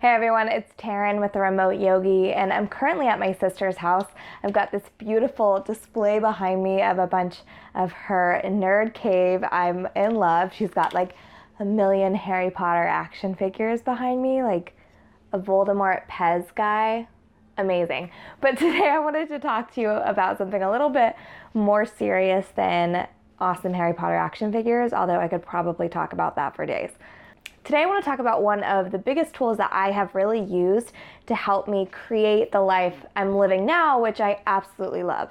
Hey everyone, it's Taryn with The Remote Yogi, and I'm currently at my sister's house. I've got this beautiful display behind me of a bunch of her nerd cave. I'm in love. She's got like a million Harry Potter action figures behind me, like a Voldemort Pez guy. Amazing. But today I wanted to talk to you about something a little bit more serious than awesome Harry Potter action figures, although I could probably talk about that for days. Today I want to talk about one of the biggest tools that I have really used to help me create the life I'm living now, which I absolutely love.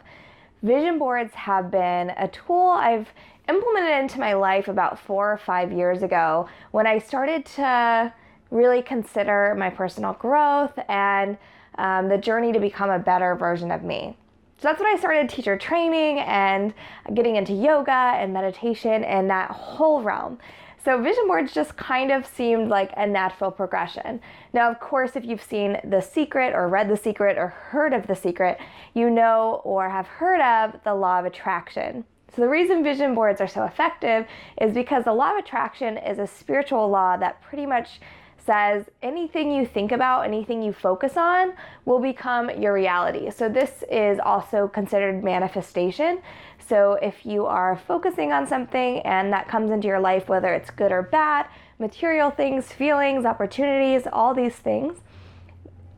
Vision boards have been a tool I've implemented into my life about 4 or 5 years ago when I started to really consider my personal growth and the journey to become a better version of me. So that's when I started teacher training and getting into yoga and meditation and that whole realm. So vision boards just kind of seemed like a natural progression. Now, of course, if you've seen The Secret or read The Secret or heard of The Secret, you know or have heard of the law of attraction. So the reason vision boards are so effective is because the law of attraction is a spiritual law that pretty much says anything you think about, anything you focus on will become your reality. So this is also considered manifestation. So if you are focusing on something and that comes into your life, whether it's good or bad, material things, feelings, opportunities, all these things,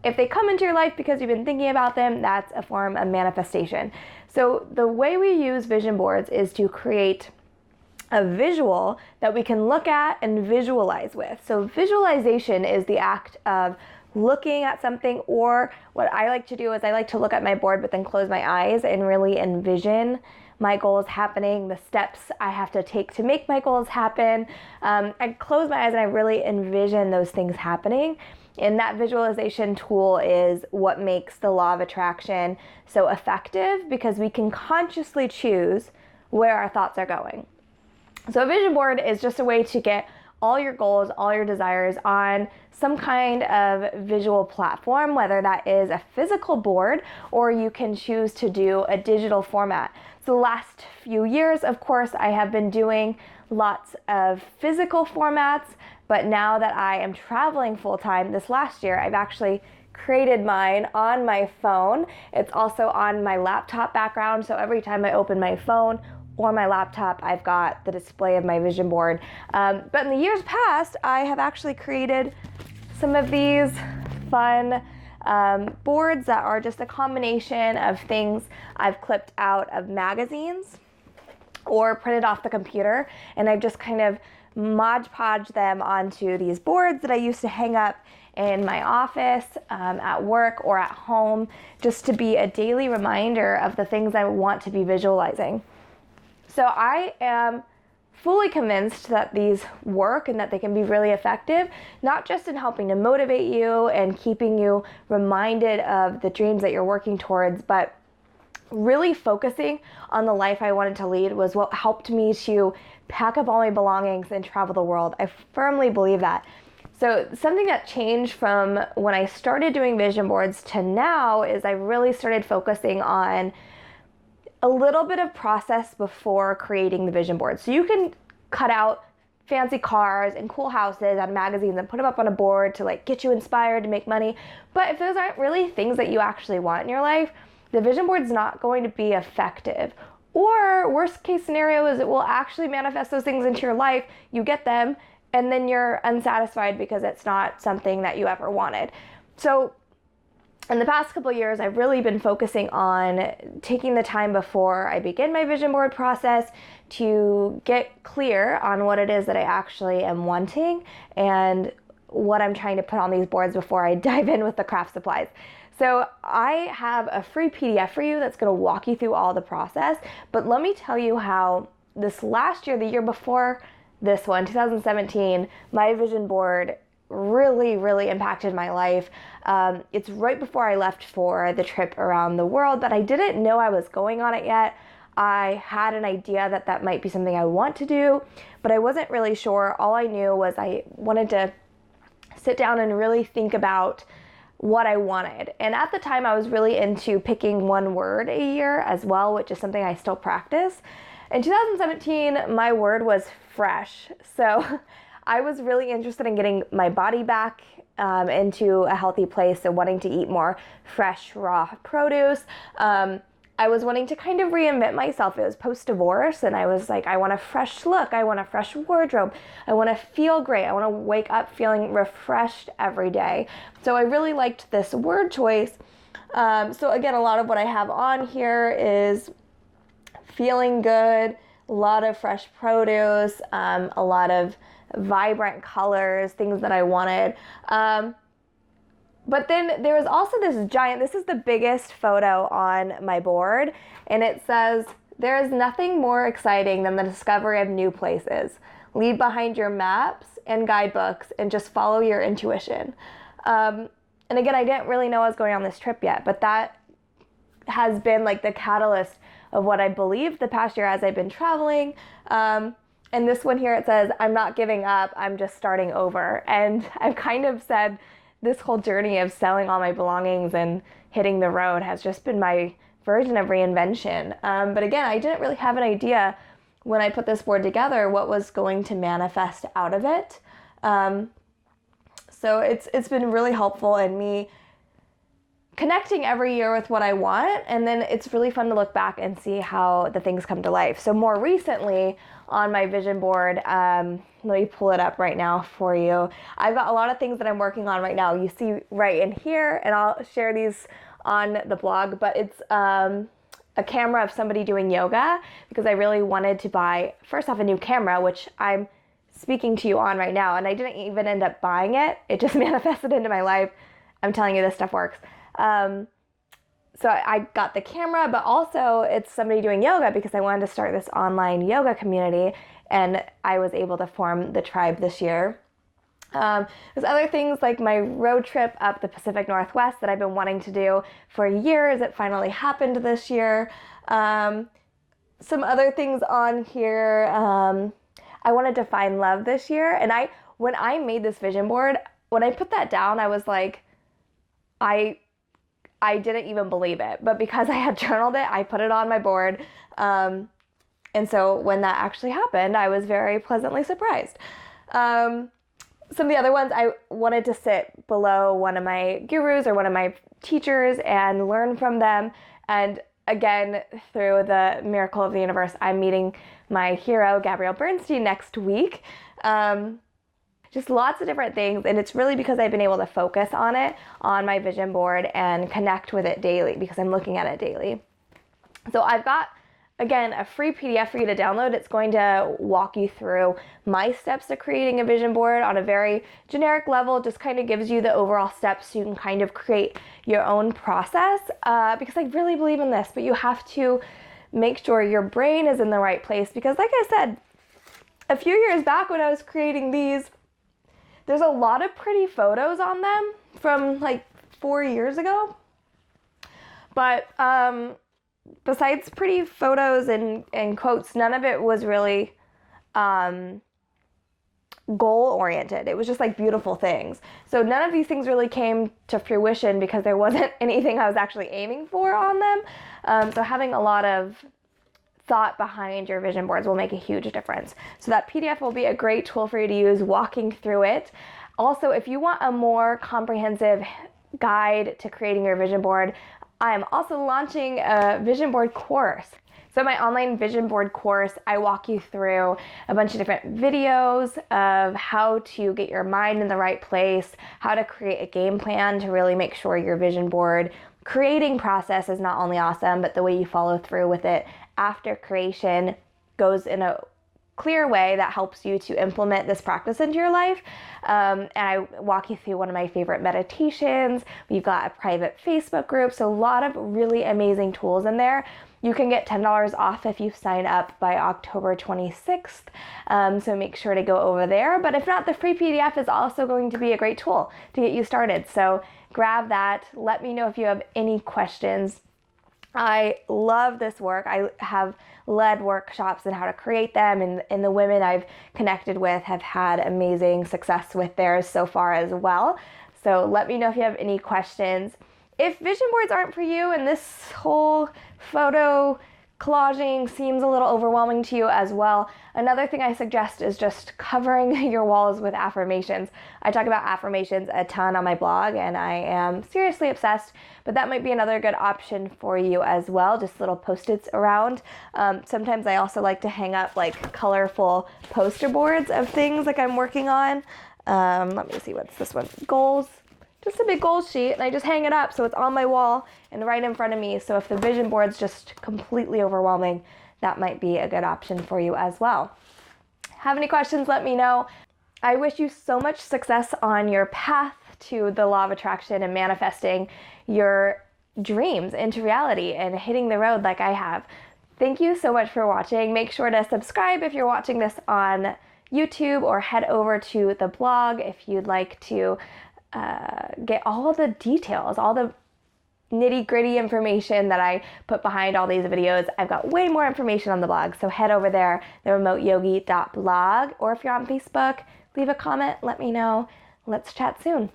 if they come into your life because you've been thinking about them, that's a form of manifestation. So the way we use vision boards is to create a visual that we can look at and visualize with. So visualization is the act of looking at something, or what I like to do is I like to look at my board but then close my eyes and really envision my goals happening, the steps I have to take to make my goals happen. I close my eyes and I really envision those things happening. And that visualization tool is what makes the law of attraction so effective, because we can consciously choose where our thoughts are going. So a vision board is just a way to get all your goals, all your desires on some kind of visual platform, whether that is a physical board or you can choose to do a digital format. So the last few years, of course, I have been doing lots of physical formats, but now that I am traveling full-time, this last year, I've actually created mine on my phone. It's also on my laptop background, so every time I open my phone or my laptop, I've got the display of my vision board. But in the years past, I have actually created some of these fun boards that are just a combination of things I've clipped out of magazines or printed off the computer, and I've just kind of Mod Podge them onto these boards that I used to hang up in my office, at work, or at home, just to be a daily reminder of the things I want to be visualizing. So I am fully convinced that these work and that they can be really effective, not just in helping to motivate you and keeping you reminded of the dreams that you're working towards, but really focusing on the life I wanted to lead was what helped me to pack up all my belongings and travel the world. I firmly believe that. So something that changed from when I started doing vision boards to now is I really started focusing on a little bit of process before creating the vision board. So you can cut out fancy cars and cool houses out of magazines and put them up on a board to like get you inspired to make money. But if those aren't really things that you actually want in your life, the vision board's not going to be effective. Or worst case scenario is it will actually manifest those things into your life, you get them, and then you're unsatisfied because it's not something that you ever wanted. So in the past couple of years, I've really been focusing on taking the time before I begin my vision board process to get clear on what it is that I actually am wanting and what I'm trying to put on these boards before I dive in with the craft supplies. So I have a free PDF for you that's going to walk you through all the process, but let me tell you how this last year, the year before this one, 2017, my vision board really impacted my life. It's right before I left for the trip around the world, but I didn't know I was going on it yet. I had an idea that that might be something I want to do, but I wasn't really sure. All I knew was I wanted to sit down and really think about what I wanted. And at the time, I was really into picking one word a year as well, which is something I still practice. In 2017, my word was fresh. So I was really interested in getting my body back into a healthy place and wanting to eat more fresh, raw produce. I was wanting to kind of reinvent myself. It was post-divorce, and I was like, I want a fresh look. I want a fresh wardrobe. I want to feel great. I want to wake up feeling refreshed every day. So I really liked this word choice. So again, a lot of what I have on here is feeling good, a lot of fresh produce, a lot of vibrant colors, things that I wanted. But then there was also this giant, this is the biggest photo on my board, and it says, there is nothing more exciting than the discovery of new places. Leave behind your maps and guidebooks and just follow your intuition. And again, I didn't really know I was going on this trip yet, but that has been like the catalyst of what I believed the past year as I've been traveling. And this one here, it says, I'm not giving up, I'm just starting over. And I've kind of said this whole journey of selling all my belongings and hitting the road has just been my version of reinvention. But again, I didn't really have an idea when I put this board together what was going to manifest out of it. So it's been really helpful in me connecting every year with what I want, and then it's really fun to look back and see how the things come to life. So more recently on my vision board, let me pull it up right now for you. I've got a lot of things that I'm working on right now. You see right in here, and I'll share these on the blog, but it's a camera of somebody doing yoga, because I really wanted to buy, first off, a new camera, which I'm speaking to you on right now, and I didn't even end up buying it. It just manifested into my life. I'm telling you, this stuff works. So I got the camera, but also it's somebody doing yoga because I wanted to start this online yoga community, and I was able to form the tribe this year. There's other things like my road trip up the Pacific Northwest that I've been wanting to do for years. It finally happened this year. Some other things on here. I wanted to find love this year, and when I made this vision board, when I put that down, I was like, I didn't even believe it, but because I had journaled it, I put it on my board. And so when that actually happened, I was very pleasantly surprised. Some of the other ones, I wanted to sit below one of my gurus or one of my teachers and learn from them. And again, through the miracle of the universe, I'm meeting my hero, Gabrielle Bernstein, next week. Just lots of different things, and it's really because I've been able to focus on it on my vision board and connect with it daily because I'm looking at it daily. So I've got, again, a free PDF for you to download. It's going to walk you through my steps to creating a vision board on a very generic level. It just kind of gives you the overall steps so you can kind of create your own process, because I really believe in this, but you have to make sure your brain is in the right place, because like I said, a few years back when I was creating these, there's a lot of pretty photos on them from like 4 years ago. But besides pretty photos and quotes, none of it was really goal-oriented. It was just like beautiful things. So none of these things really came to fruition because there wasn't anything I was actually aiming for on them. So having a lot of thought behind your vision boards will make a huge difference. So that PDF will be a great tool for you to use walking through it. Also, if you want a more comprehensive guide to creating your vision board, I am also launching a vision board course. So my online vision board course, I walk you through a bunch of different videos of how to get your mind in the right place, how to create a game plan to really make sure your vision board creating process is not only awesome, but the way you follow through with it after creation goes in a clear way that helps you to implement this practice into your life. And I walk you through one of my favorite meditations. We've got a private Facebook group, so a lot of really amazing tools in there. You can get $10 off if you sign up by October 26th. So make sure to go over there. But if not, the free PDF is also going to be a great tool to get you started. So grab that. Let me know if you have any questions. I love this work. I have led workshops on how to create them, and the women I've connected with have had amazing success with theirs so far as well. So let me know if you have any questions. If vision boards aren't for you and this whole photo collaging seems a little overwhelming to you as well, another thing I suggest is just covering your walls with affirmations. I talk about affirmations a ton on my blog, and I am seriously obsessed, but that might be another good option for you as well, just little post-its around. Sometimes I also like to hang up like colorful poster boards of things like I'm working on. Let me see, what's this one? Goals. Just a big goals sheet, and I just hang it up so it's on my wall and right in front of me. So if the vision board's just completely overwhelming, that might be a good option for you as well. Have any questions, let me know. I wish you so much success on your path to the law of attraction and manifesting your dreams into reality and hitting the road like I have. Thank you so much for watching. Make sure to subscribe if you're watching this on YouTube, or head over to the blog if you'd like to get all the details, all the nitty-gritty information that I put behind all these videos. I've got way more information on the blog, so head over there, theremoteyogi.blog, or if you're on Facebook, leave a comment, let me know. Let's chat soon.